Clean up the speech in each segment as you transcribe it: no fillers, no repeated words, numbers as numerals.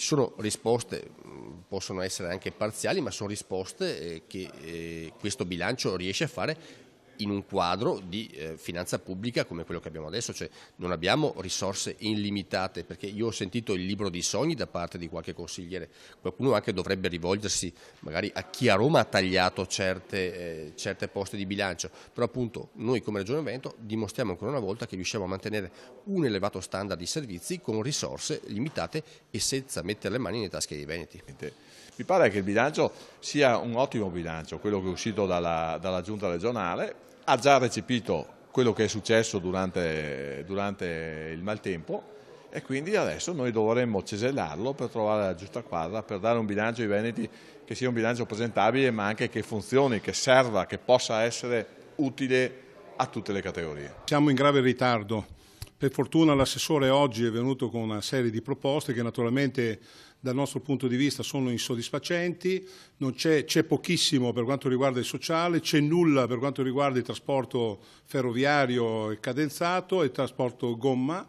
Ci sono risposte, possono essere anche parziali, ma sono risposte che questo bilancio riesce a fare in un quadro di finanza pubblica come quello che abbiamo adesso, cioè non abbiamo risorse illimitate, perché io ho sentito il libro di sogni da parte di qualche consigliere, qualcuno anche dovrebbe rivolgersi magari a chi a Roma ha tagliato certe poste di bilancio, però appunto noi come Regione Veneto dimostriamo ancora una volta che riusciamo a mantenere un elevato standard di servizi con risorse limitate e senza mettere le mani nelle tasche dei veneti. Mi pare che il bilancio sia un ottimo bilancio, quello che è uscito dalla Giunta regionale, ha già recepito quello che è successo durante il maltempo e quindi adesso noi dovremmo cesellarlo per trovare la giusta quadra, per dare un bilancio ai veneti che sia un bilancio presentabile ma anche che funzioni, che serva, che possa essere utile a tutte le categorie. Siamo in grave ritardo. Per fortuna l'assessore oggi è venuto con una serie di proposte che naturalmente dal nostro punto di vista sono insoddisfacenti, c'è pochissimo per quanto riguarda il sociale, c'è nulla per quanto riguarda il trasporto ferroviario e cadenzato e il trasporto gomma,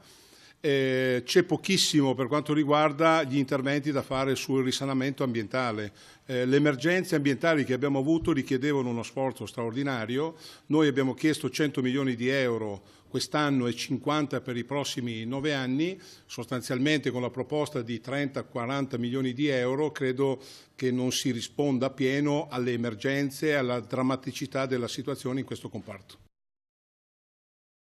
c'è pochissimo per quanto riguarda gli interventi da fare sul risanamento ambientale. Le emergenze ambientali che abbiamo avuto richiedevano uno sforzo straordinario, noi abbiamo chiesto 100 milioni di euro quest'anno e 50 per i prossimi 9 anni, sostanzialmente con la proposta di 30-40 milioni di euro credo che non si risponda a pieno alle emergenze e alla drammaticità della situazione in questo comparto.